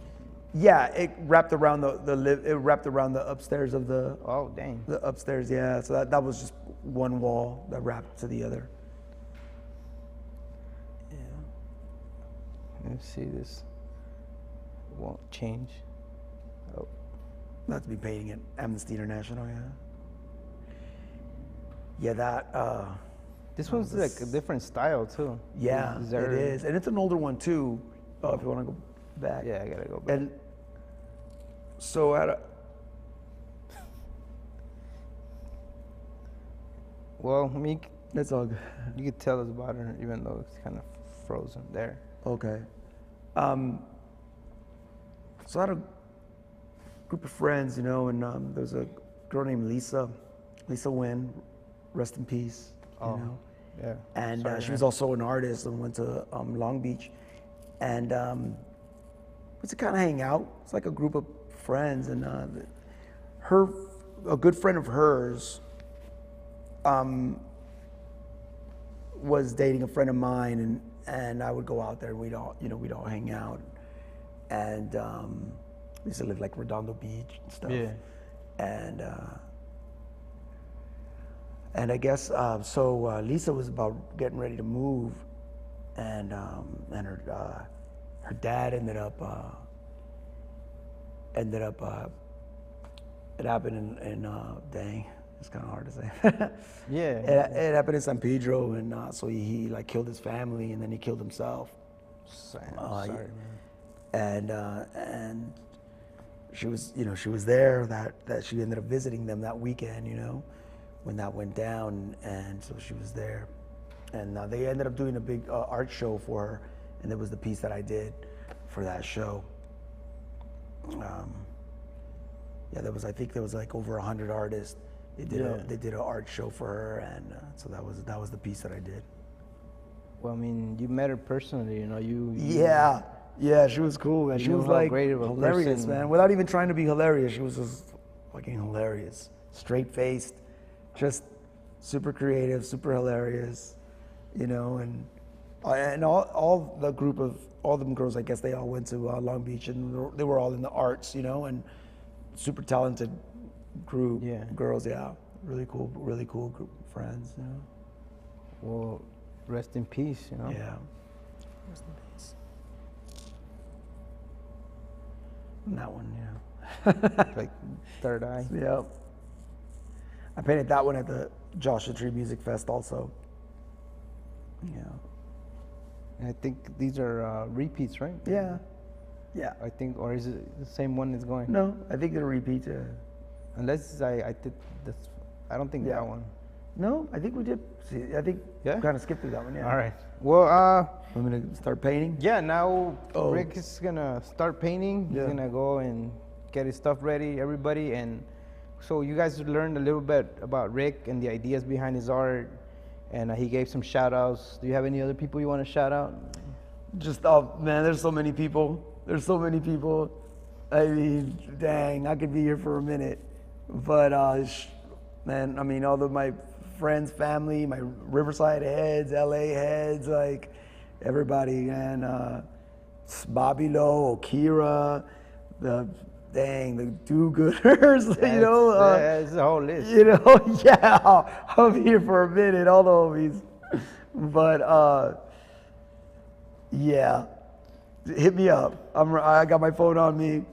B: Yeah, it wrapped around it wrapped around the upstairs of the.
A: Oh dang.
B: The upstairs, yeah. So that was just one wall that wrapped to the other. Yeah.
A: Let's see, this won't change. Oh.
B: That's me painting at Amnesty International, yeah. Yeah, that.
A: This one's like a different style too.
B: Yeah, it is, and it's an older one too. Oh, if you want to go back.
A: Yeah, I gotta go back.
B: And so at a.
A: Well, I mean,
B: That's all good.
A: you could tell it's water, even though it's kind of frozen there.
B: Okay. So I had a group of friends, you know, and there was a girl named Lisa Wynn, rest in peace.
A: Oh,
B: You know.
A: yeah.
B: And
A: Sorry,
B: she was
A: man.
B: also an artist and went to Long Beach, and we used to kind of hang out. It's like a group of friends, and a good friend of hers, was dating a friend of mine, and I would go out there, and we'd all hang out, and we used to live like Redondo Beach and stuff.
A: Yeah.
B: And I guess so. Lisa was about getting ready to move, and her dad ended up. It happened in dang. It's kind of hard to say.
A: Yeah.
B: It happened in San Pedro, and so he like killed his family, and then he killed himself.
A: Sorry, man.
B: And she was there. That she ended up visiting them that weekend, when that went down, and so she was there. And they ended up doing a big art show for her, and it was the piece that I did for that show. I think there was like over 100 artists. They did an art show for her, and so that was the piece that I did.
A: Well, I mean, you met her personally, you
B: Yeah, she was cool, man.
A: You
B: She
A: know
B: was
A: how
B: like
A: great of a
B: hilarious,
A: person-
B: man. Without even trying to be hilarious, she was just fucking hilarious. Straight-faced, just super creative, super hilarious, and all the group of all them girls, I guess they all went to Long Beach, and they were all in the arts, and super talented group.
A: Yeah.
B: Girls, yeah, really cool group of friends,
A: Well, rest in peace,
B: Yeah. Rest in peace. And that one,
A: Like third eye.
B: Yep. I painted that one at the Joshua Tree Music Fest also. Yeah.
A: And I think these are repeats, right?
B: Yeah. Yeah.
A: I think, or is it the same one that's going?
B: No, I think they're repeats.
A: Unless I did this, I don't think
B: Yeah.
A: that one.
B: No, I think we did. See, I think
A: Yeah?
B: kind of skipped through that one. Yeah.
A: All right. Well,
B: I'm gonna start painting.
A: yeah. Now
B: Oh.
A: Rick is gonna start painting. He's
B: Yeah.
A: gonna go and get his stuff ready, everybody, and so you guys learned a little bit about Rick and the ideas behind his art, and he gave some shout outs. Do you have any other people you want to shout out?
B: Just oh man, there's so many people. I mean, dang, I could be here for a minute. But man, I mean, all of my friends, family, my Riverside heads, LA heads, like everybody, and Bobby Lowe, Okira, the do-gooders,
A: It's a whole list.
B: yeah, I'll be here for a minute, all the homies. But yeah, hit me up. I got my phone on me.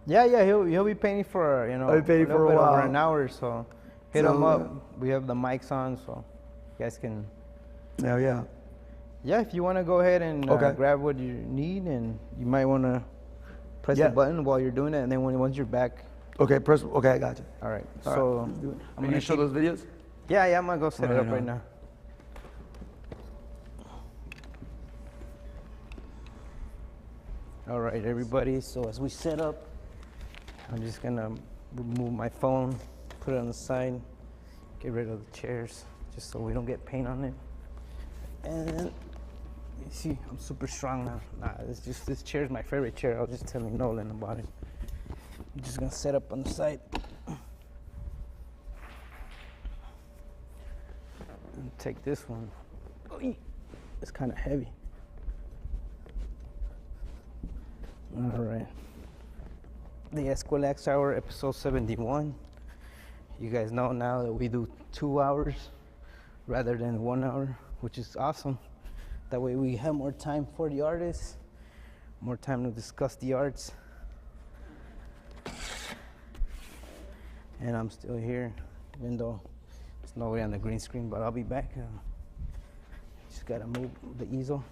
A: Yeah, he'll be painting for
B: I'll be painting for a
A: bit over
B: while.
A: an hour, so hit him
B: So,
A: up. We have the mics on, so you guys can.
B: Oh yeah.
A: Yeah, if you want to go ahead and
B: Okay.
A: grab what you need, and you might want to press
B: Yeah.
A: the button while you're doing it, and then once you're back.
B: Okay, I got you.
A: All right.
B: All
A: So
B: right, let's do it.
A: I'm
B: Are you
A: gonna
B: gonna show
A: keep-
B: those videos?
A: Yeah, I'm gonna go set it
B: Right
A: up right
B: on.
A: now. All right, everybody. So as we set up, I'm just gonna remove my phone, put it on the side, get rid of the chairs, just so we don't get paint on it. And you see, I'm super strong now. Nah, it's just this chair is my favorite chair. I was just telling Nolan about it. I'm just gonna set up on the side. And take this one. Oy, it's kind of heavy. All right. The Eskwilax Hour, episode 71. You guys know now that we do 2 hours rather than 1 hour, which is awesome. That way we have more time for the artists, more time to discuss the arts. And I'm still here, even though there's nobody on the green screen, but I'll be back. Just gotta move the easel.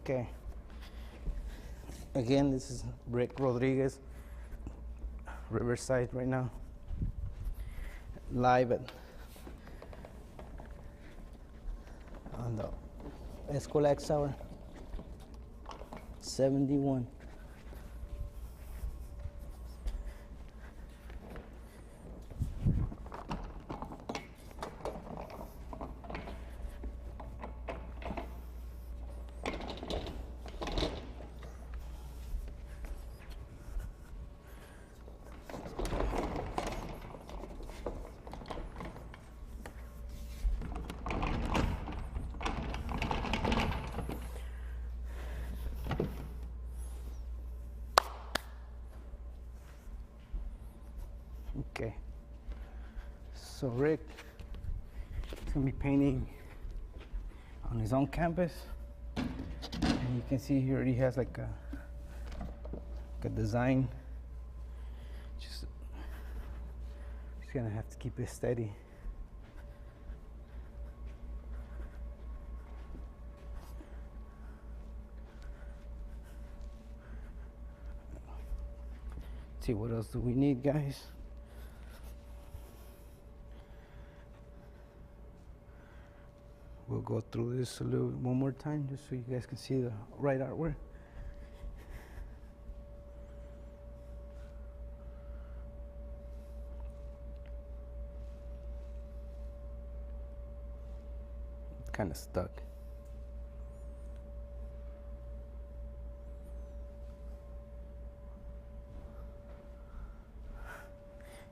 A: Okay. Again, this is Rick Rodriguez, Riverside right now. Live on the Eskwilax Hour 71. Okay. So Rick is gonna be painting on his own canvas, and you can see he already has like a design. Just gonna have to keep it steady. See what else do we need, guys? We'll go through this one more time just so you guys can see the right artwork. It's kind of stuck.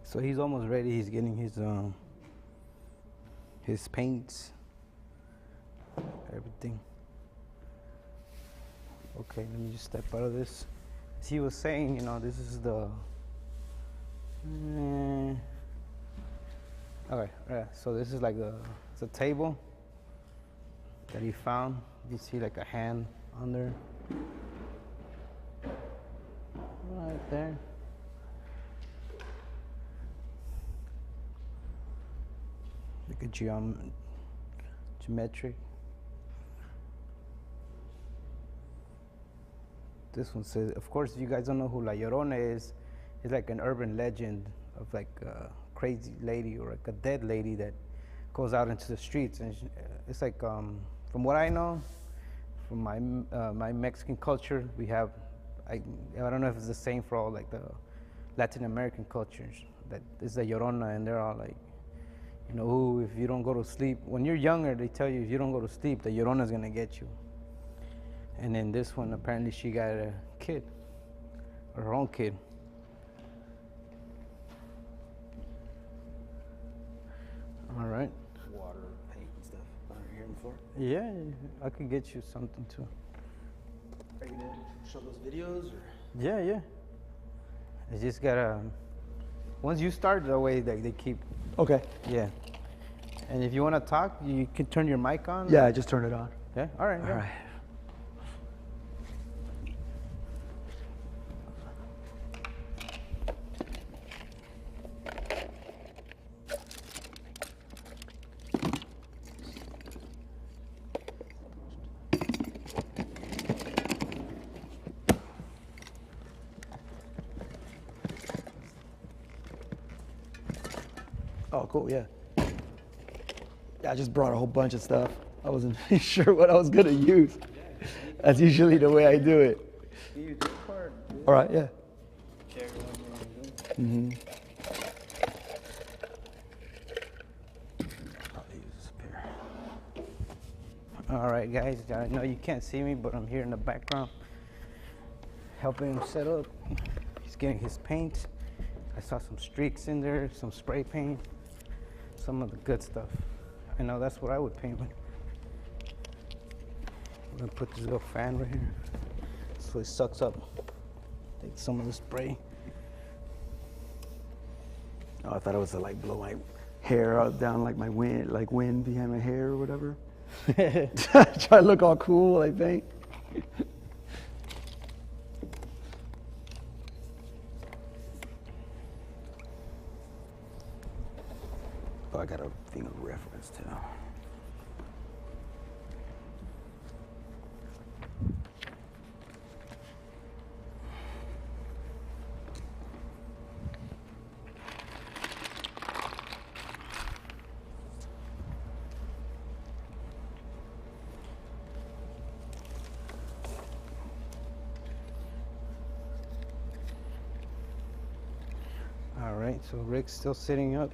A: So he's almost ready. He's getting his paints, everything. Okay, let me just step out of this. As he was saying, you know, this is the. Okay, yeah. So this is like it's a table that he found. You see like a hand on there, right there. Like a geometric. This one says, of course, if you guys don't know who La Llorona is, it's like an urban legend of like a crazy lady or like a dead lady that goes out into the streets. And it's like, from what I know, from my Mexican culture, we have, I don't know if it's the same for all like the Latin American cultures, that is the Llorona, and they're all like, you know, ooh, if you don't go to sleep, when you're younger, they tell you if you don't go to sleep, the Llorona's gonna get you. And then this one, apparently she got a kid, or her own kid. All right.
B: Water, paint, and stuff under here on the floor.
A: Yeah, I could get you something too.
B: Are you gonna show those videos or?
A: Yeah, yeah. I just gotta, once you start, the way they keep.
B: Okay.
A: Yeah. And if you want to talk, you can turn your mic on.
B: Yeah, I just turned it on.
A: Yeah. All right.
B: All
A: yeah.
B: right. Oh, cool, yeah. Yeah, I just brought a whole bunch of stuff. I wasn't sure what I was gonna use. That's usually the way I do it.
A: Use this part.
B: All right, yeah.
A: Mm-hmm. All right, guys. I know you can't see me, but I'm here in the background helping him set up. He's getting his paint. I saw some streaks in there, some spray paint, some of the good stuff. I know that's what I would paint with. I'm gonna put this little fan right here so it sucks up. Take some of the spray.
B: Oh, I thought it was to like blow my hair out down like my wind behind my hair or whatever. Try to look all cool, I think. Oh, I got a thing of reference too.
A: All right, so Rick's still sitting up.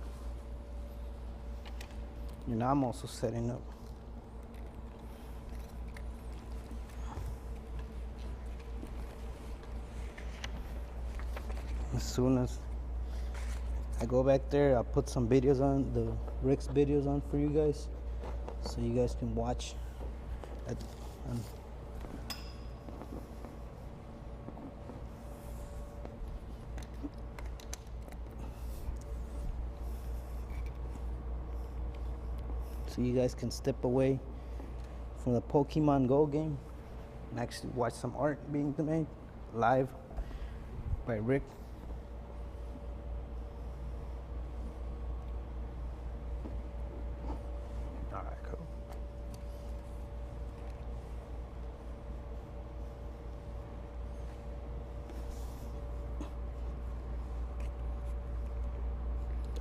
A: And I'm also setting up. As soon as I go back there, I'll put some videos on, the Rick's videos on for you guys, so you guys can watch. so you guys can step away from the Pokemon Go game and actually watch some art being made live by Rick. All right, cool.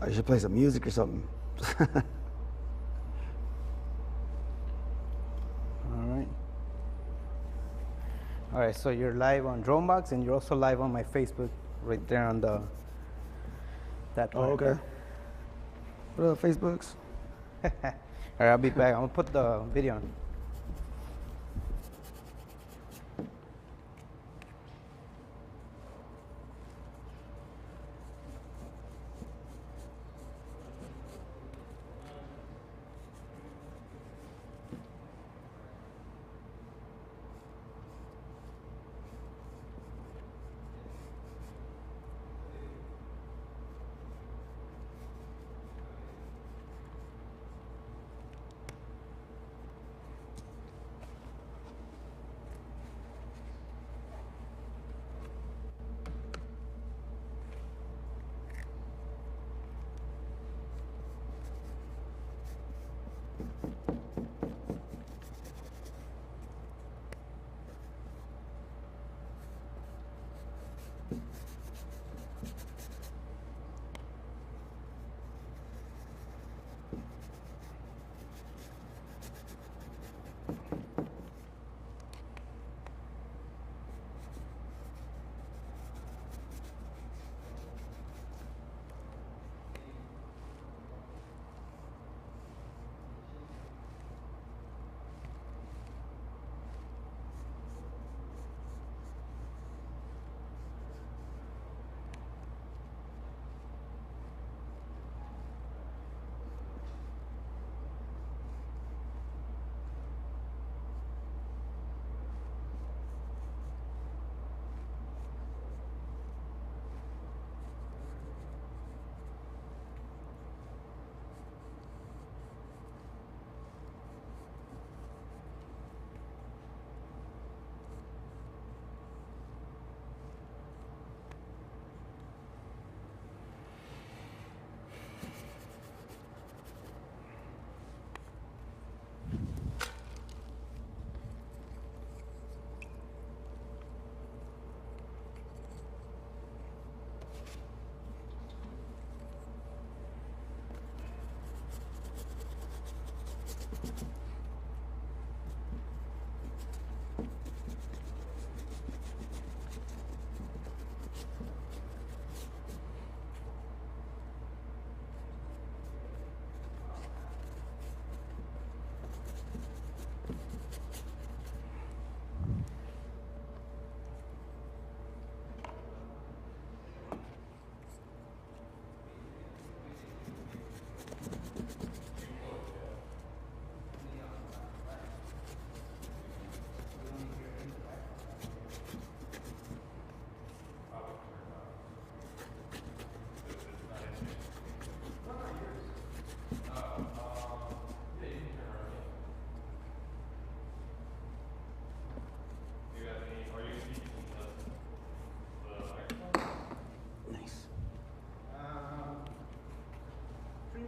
B: I should play some music or something.
A: All right, so you're live on Dronebox and you're also live on my Facebook right there on the that
B: Oh, okay. What up, Facebooks?
A: All right, I'll be back. I'm gonna put the video on.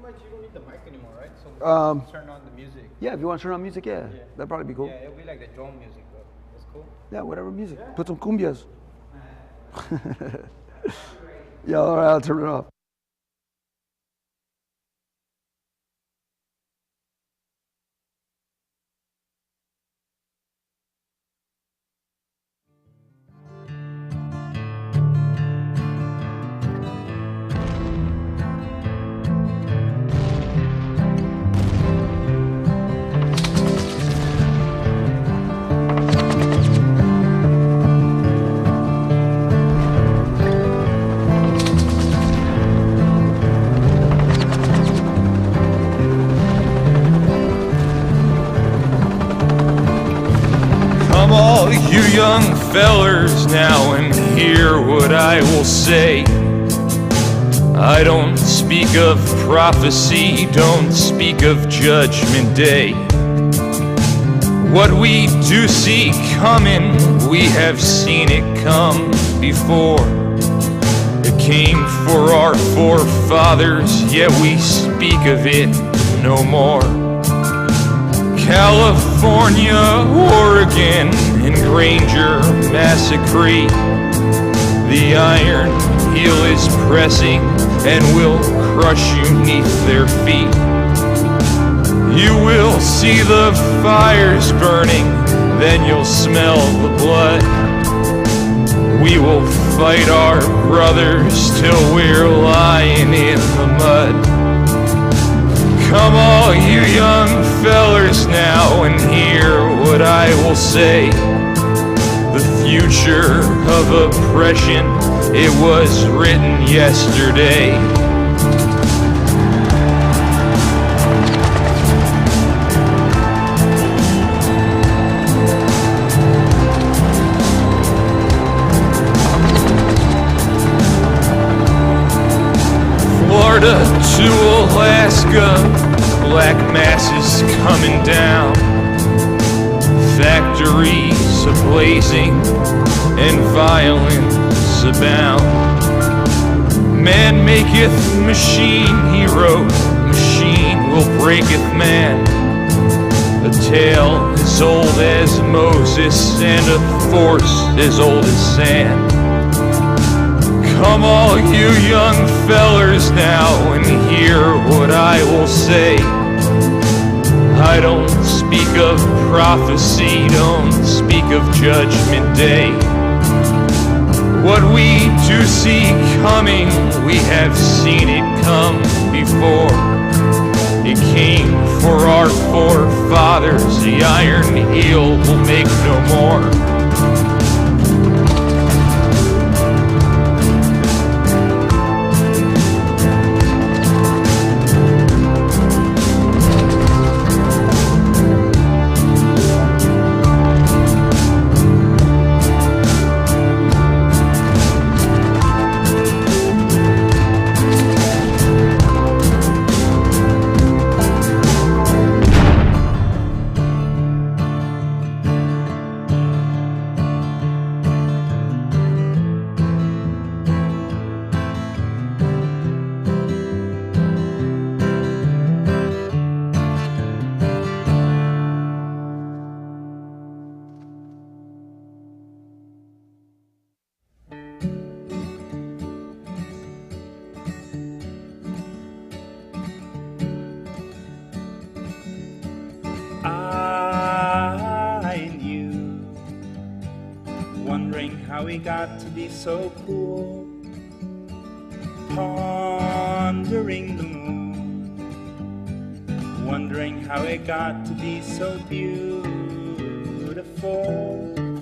A: Much you don't need the mic anymore, right? So we can turn on the music.
B: Yeah, if you want to turn on music, yeah. That'd probably be cool.
A: Yeah, it'll be like the drone music, but that's cool.
B: Yeah, whatever music. Yeah. Put some cumbias. Yeah, all right, I'll turn it off.
D: All you young fellers now and hear what I will say. I don't speak of prophecy, don't speak of judgment day. What we do see coming, we have seen it come before. It came for our forefathers, yet we speak of it no more. California, Oregon, and Granger massacre. The iron heel is pressing and will crush you 'neath their feet. You will see the fires burning, then you'll smell the blood. We will fight our brothers till we're lying in the mud. Come all you young fellers now and hear what I will say. The future of oppression, it was written yesterday. Florida to Alaska, black masses coming down. Factories ablazing and violence abound. Man maketh machine, he wrote, machine will breaketh man. A tale as old as Moses and a force as old as sand. Come all you young fellers now and hear what I will say. I don't speak of prophecy, don't speak of judgment day. What we do see coming, we have seen it come before. It came for our forefathers, the iron heel will make no more.
C: How we got to be so cool, pondering the moon, wondering how it got to be so beautiful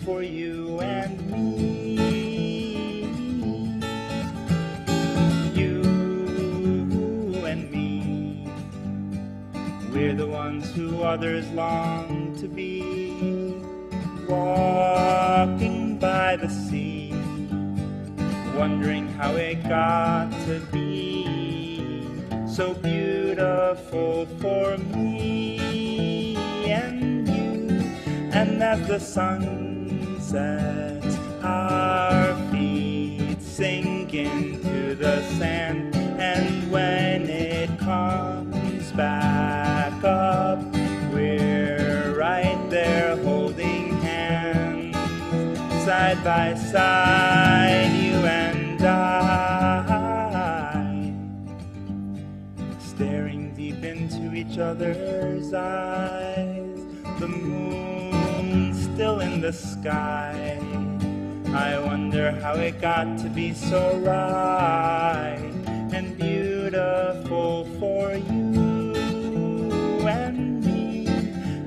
C: for you and me. You and me, we're the ones who others long to be, walking by the sea, wondering how it got to be so beautiful for me and you. And as the sun sets, our feet sink into the sand, and when it comes back up, we're right there holding hands, side by side, you and I, staring deep into each other's eyes, the moon still in the sky. I wonder how it got to be so right and beautiful for you and me.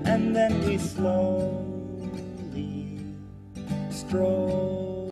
C: And then we slowly stroll